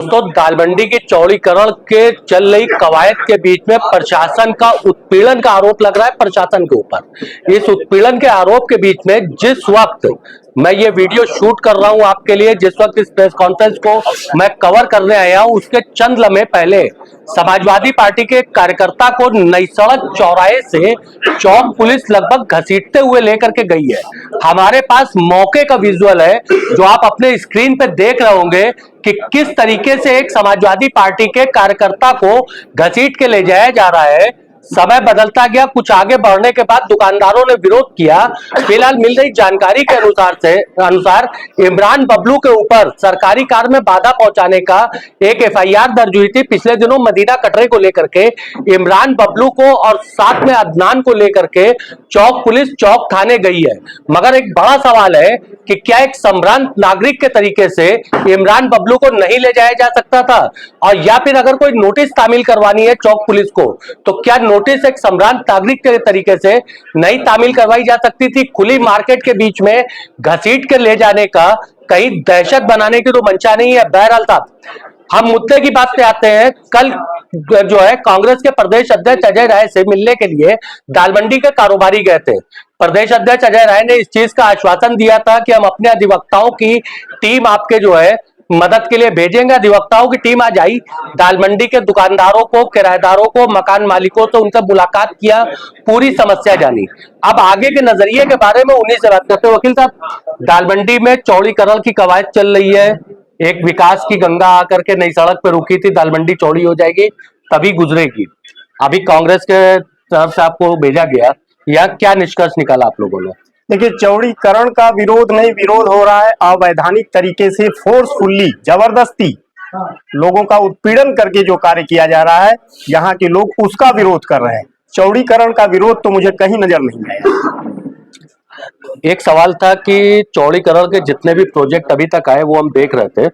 तो दालमंडी के चौड़ीकरण के चल रही कवायद के बीच में प्रशासन का उत्पीड़न का आरोप लग रहा है प्रशासन के ऊपर। इस उत्पीड़न के आरोप के बीच में जिस वक्त मैं ये वीडियो शूट कर रहा हूं आपके लिए, जिस वक्त इस प्रेस कॉन्फ्रेंस को मैं कवर करने आया हूं, उसके चंद लम्हे पहले समाजवादी पार्टी के कार्यकर्ता को नई सड़क चौराहे से चौक पुलिस लगभग घसीटते हुए लेकर के गई है। हमारे पास मौके का विजुअल है जो आप अपने स्क्रीन पे देख रहे होंगे कि किस तरीके से एक समाजवादी पार्टी के कार्यकर्ता को घसीट के ले जाया जा रहा है। समय बदलता गया, कुछ आगे बढ़ने के बाद दुकानदारों ने विरोध किया। फिलहाल मिल रही जानकारी के अनुसार इमरान बबलू के ऊपर सरकारी कार में बाधा पहुंचाने का एक एफआईआर दर्ज हुई थी। पिछले दिनों मदीना कटरे को लेकर के इमरान बबलू को और साथ में अदनान को लेकर के चौक पुलिस चौक थाने गई है। मगर एक बड़ा सवाल है कि क्या एक संभ्रांत नागरिक के तरीके से इमरान बबलू को नहीं ले जाया जा सकता था, और या फिर अगर कोई नोटिस तामील करवानी है चौक पुलिस को तो क्या नोटिस एक सम्रांत नागरिक के तरीके से नहीं तामील करवाई जा सकती थी? खुली मार्केट के बीच में घसीट के ले जाने का कहीं दहशत बनाने की तो मंशा नहीं है। बहरहाल साहब, हम मुद्दे की बात पे आते हैं। कल जो है कांग्रेस के प्रदेश अध्यक्ष अजय राय से मिलने के लिए दालमंडी के कारोबारी गए थे। प्रदेश अध्यक्ष अजय राय ने इस चीज का आश्वासन दिया था कि हम अपने अधिवक्ताओं की टीम आपके जो है मदद के लिए भेजेंगे। अधिवक्ताओं की टीम आज आई, दालमंडी के दुकानदारों को, किराएदारों को, मकान मालिकों से उनसे मुलाकात किया, पूरी समस्या जानी। अब आगे के नजरिए के बारे में उन्हीं से बात करते हैं। वकील साहब, दालमंडी में चौड़ीकरण की कवायद चल रही है। एक विकास की गंगा आकर के नई सड़क पे रुकी थी, दालमंडी चौड़ी हो जाएगी तभी गुजरेगी। अभी कांग्रेस के तरफ से आपको भेजा गया, या क्या निष्कर्ष निकाला आप लोगों ने? देखिए, चौड़ीकरण का विरोध नहीं, विरोध हो रहा है अवैधानिक तरीके से, फोर्सफुल्ली, जबरदस्ती लोगों का उत्पीड़न करके जो कार्य किया जा रहा है, यहाँ के लोग उसका विरोध कर रहे हैं। चौड़ीकरण का विरोध तो मुझे कहीं नजर नहीं आया। एक सवाल था कि चौड़ीकरण के जितने भी प्रोजेक्ट अभी तक आए वो हम देख रहे थे,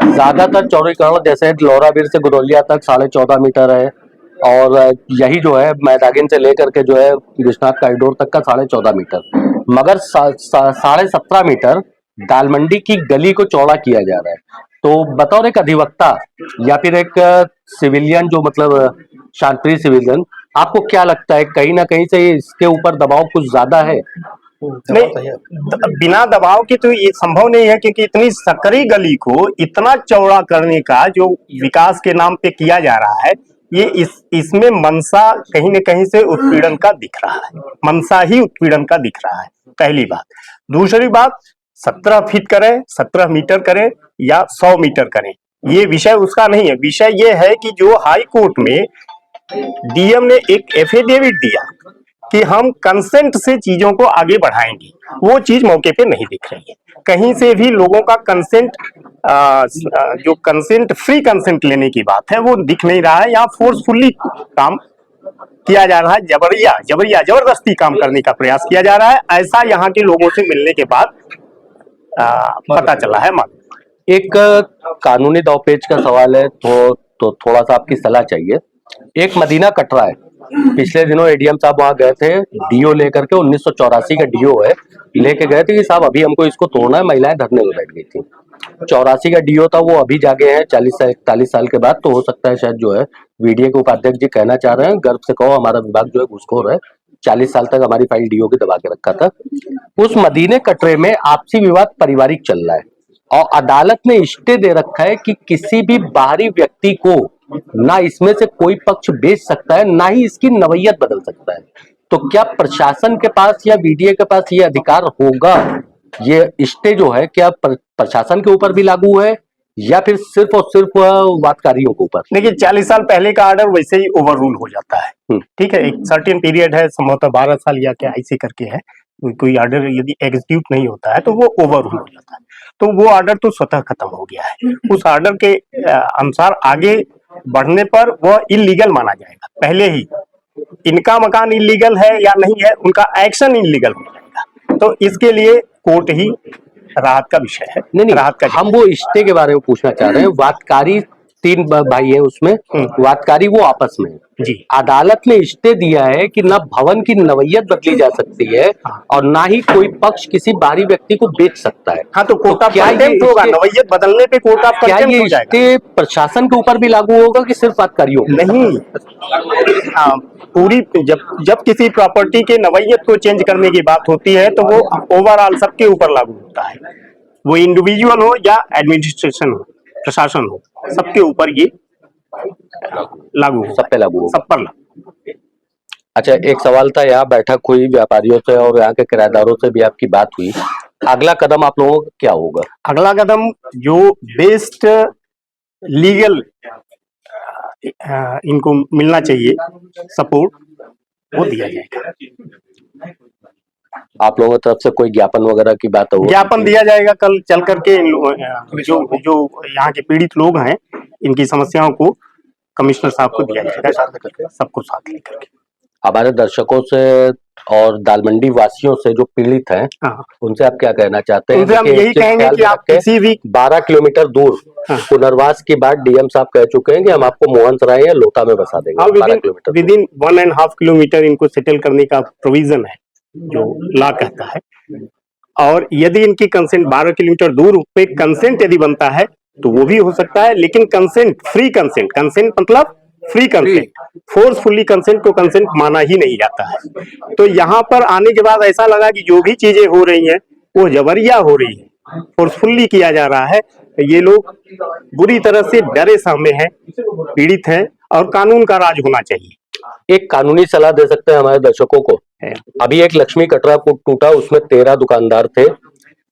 ज्यादातर चौड़ीकरण जैसे लोराबीर से गुरौलिया तक 14.5 मीटर है, और यही जो है मैदागिन से लेकर के जो है विश्वनाथ कॉरिडोर तक का 14.5 मीटर, मगर 17.5 मीटर दालमंडी की गली को चौड़ा किया जा रहा है। तो बतौर एक अधिवक्ता या फिर एक सिविलियन, जो मतलब शांतिप्रिय सिविलियन, आपको क्या लगता है कहीं ना कहीं से इसके ऊपर दबाव कुछ ज्यादा है? नहीं, बिना दबाव के तो ये संभव नहीं है, क्योंकि इतनी सकरी गली को इतना चौड़ा करने का जो विकास के नाम पे किया जा रहा है, ये इसमें मनसा कहीं न कहीं से उत्पीड़न का दिख रहा है। मनसा ही उत्पीड़न का दिख रहा है, पहली बात। दूसरी बात, 17 फीट करें, 17 मीटर करें या 100 मीटर करें, ये विषय उसका नहीं है। विषय ये है कि जो हाई कोर्ट में डीएम ने एक एफिडेविट दिया कि हम कंसेंट से चीजों को आगे बढ़ाएंगे, वो चीज मौके पे नहीं दिख रही है। कहीं से भी लोगों का कंसेंट, जो कंसेंट, फ्री कंसेंट लेने की बात है, वो दिख नहीं रहा है। यहाँ फोर्सफुली काम किया जा रहा है, जबरदस्ती काम करने का प्रयास किया जा रहा है। ऐसा यहाँ के लोगों से मिलने के बाद पता चला है। एक कानूनी दावपेच का सवाल है, तो थोड़ा सा आपकी सलाह चाहिए। एक मदीना कटरा है, पिछले दिनों एडीएम साहब वहां गए थे, डीओ लेकर के, 1984 का डीओ है, लेके गए थे कि साहब अभी हमको इसको तोड़ना है। महिलाएं धरने में बैठ गई थी। 84 का डीओ था, वो अभी जागे हैं 40-41 साल के बाद। तो हो सकता है शायद जो है वीडियो के उपाध्यक्ष जी कहना चाह रहे हैं, गर्व से कहो हमारा विभाग जो है घूसखोर है, 40 साल तक हमारी फाइल डीओ की दबा के रखा था। उस मदीने कटरे में आपसी विवाद पारिवारिक चल रहा है, और अदालत ने स्टे दे रखा है कि किसी भी बाहरी व्यक्ति को ना इसमें से कोई पक्ष बेच सकता है, ना ही इसकी नवैयत बदल सकता है। तो क्या प्रशासन के पास या वीडीए के पास ये अधिकार होगा? ये स्टे जो है क्या प्रशासन के ऊपर भी लागू है या फिर सिर्फ और सिर्फ वादकारियों के ऊपर? देखिए, 40 साल पहले का ऑर्डर वैसे ही ओवर रूल हो जाता है। ठीक है, एक सर्टेन पीरियड है, संभवतः 12 साल या क्या ऐसे करके है। कोई ऑर्डर यदि एग्जीक्यूट नहीं होता है तो वो ओवर रूल हो जाता है। तो वो ऑर्डर तो स्वतः खत्म हो गया है। उस ऑर्डर के अनुसार आगे बढ़ने पर वह इलीगल माना जाएगा। पहले ही इनका मकान इलीगल है या नहीं है, उनका एक्शन इलीगल हो जाएगा। तो इसके लिए कोर्ट ही राहत का विषय है। नहीं, राहत का हम वो स्टे के बारे में पूछना चाह रहे हैं। वादकारी 3 भाई है उसमें, वादकारी वो आपस में जी। अदालत ने स्टे दिया है कि न भवन की नवैयत बदली जा सकती है और ना ही कोई पक्ष किसी बाहरी व्यक्ति को बेच सकता है। हाँ, तो कोर्ट ऑफ क्या ये कंटेम्प्ट होगा, स्टे, नवैयत बदलने पे कोर्ट ऑफ क्या कंटेम्प्ट हो ये जाएगा। स्टे प्रशासन के ऊपर भी लागू होगा कि सिर्फ अधिकारियों को? नहीं, पूरी जब किसी प्रॉपर्टी के नवैयत को चेंज करने की बात होती है तो वो ओवरऑल सबके ऊपर लागू होता है, वो इंडिविजुअल हो या एडमिनिस्ट्रेशन हो, प्रशासन हो, सबके ऊपर ये लागू होगा, सब पे लागू होगा। सब पर लागू। अच्छा, एक सवाल था, यहाँ बैठक हुई व्यापारियों से और यहाँ के किराएदारों से भी आपकी बात हुई, अगला कदम आप लोगों का क्या होगा? अगला कदम जो बेस्ट लीगल इनको मिलना चाहिए सपोर्ट, वो दिया जाएगा। आप लोगों की तरफ से कोई ज्ञापन वगैरह की बात हो? ज्ञापन दिया जाएगा कल चल करके, जो जो यहाँ के पीड़ित लोग हैं इनकी समस्याओं को कमिश्नर साहब को दिया जाएगा, सबको साथ लेकर के। हमारे दर्शकों से और दालमंडी वासियों से जो पीड़ित हैं, उनसे आप क्या कहना चाहते हैं? उनसे हम यही कहेंगे कि आप किसी भी 12 किलोमीटर दूर पुनर्वास की बात डीएम साहब कह चुके हैं कि हम आपको मोहन सराय या लोता में बसा देंगे। 12 किलोमीटर विद इन 1.5 किलोमीटर इनको सेटल करने का प्रोविजन है जो लॉ कहता है, और यदि इनकी कंसेंट 12 किलोमीटर दूर पे कंसेंट यदि बनता है तो वो भी हो सकता है, लेकिन कंसेंट फ्री कंसेंट, कंसेंट मतलब फ्री कंसेंट, फोर्सफुली कंसेंट को कंसेंट माना ही नहीं जाता है। तो यहाँ पर आने के बाद ऐसा लगा कि जो भी चीजें हो रही हैं वो जबरिया हो रही है, फोर्सफुली किया जा रहा है, तो ये लोग बुरी तरह से डरे सहमे हैं, पीड़ित हैं, और कानून का राज होना चाहिए। एक कानूनी सलाह दे सकते हैं हमारे दर्शकों को? अभी एक लक्ष्मी कटरा को टूटा, उसमें 13 दुकानदार थे,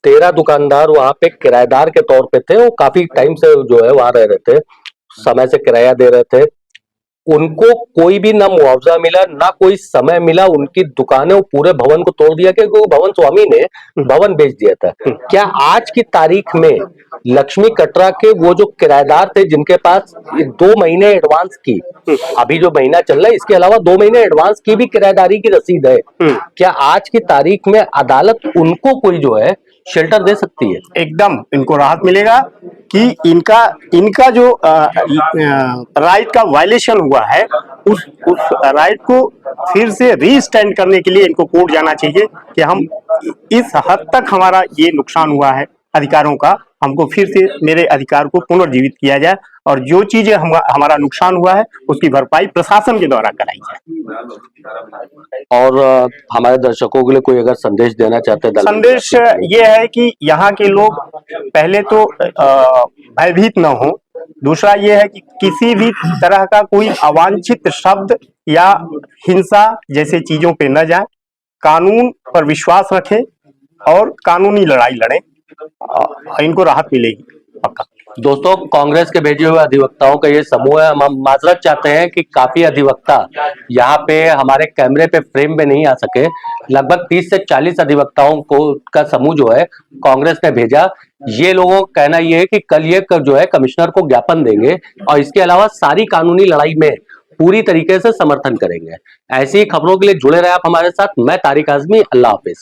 13 दुकानदार वहां पे किराएदार के तौर पे थे, वो काफी टाइम से जो है वहां रह रहे थे, समय से किराया दे रहे थे, उनको कोई भी ना मुआवजा मिला ना कोई समय मिला, उनकी दुकानें, पूरे भवन को तोड़ दिया क्योंकि वो भवन स्वामी ने भवन बेच दिया था। क्या आज की तारीख में लक्ष्मी कटरा के वो जो किराएदार थे जिनके पास 2 महीने एडवांस की, अभी जो महीना चल रहा है इसके अलावा 2 महीने एडवांस की भी किराएदारी की रसीद है, क्या आज की तारीख में अदालत उनको कोई जो है शेल्टर दे सकती है? एकदम इनको राहत मिलेगा कि इनका जो राइट का वायलेशन हुआ है, उस राइट को फिर से रीस्टैंड करने के लिए इनको कोर्ट जाना चाहिए कि हम इस हद तक हमारा ये नुकसान हुआ है अधिकारों का, हमको फिर से मेरे अधिकार को पुनर्जीवित किया जाए, और जो चीजें हमारा नुकसान हुआ है उसकी भरपाई प्रशासन के द्वारा कराई जाए। और हमारे दर्शकों के लिए कोई अगर संदेश देना चाहते हैं? संदेश ये है कि यहाँ के लोग पहले तो भयभीत न हो, दूसरा ये है कि किसी भी तरह का कोई अवांछित शब्द या हिंसा जैसे चीजों पे न जाए, कानून पर विश्वास रखें और कानूनी लड़ाई लड़ें, इनको राहत मिलेगी पक्का। दोस्तों, कांग्रेस के भेजे हुए अधिवक्ताओं का ये समूह है। हम माजरत चाहते हैं कि काफी अधिवक्ता यहाँ पे हमारे कैमरे पे फ्रेम में नहीं आ सके। लगभग 30 से 40 अधिवक्ताओं को का समूह जो है कांग्रेस ने भेजा। ये लोगों का कहना ये है कि कल ये जो है कमिश्नर को ज्ञापन देंगे और इसके अलावा सारी कानूनी लड़ाई में पूरी तरीके से समर्थन करेंगे। ऐसी खबरों के लिए जुड़े रहे आप हमारे साथ। मैं तारिक आजमी, अल्लाह हाफिज।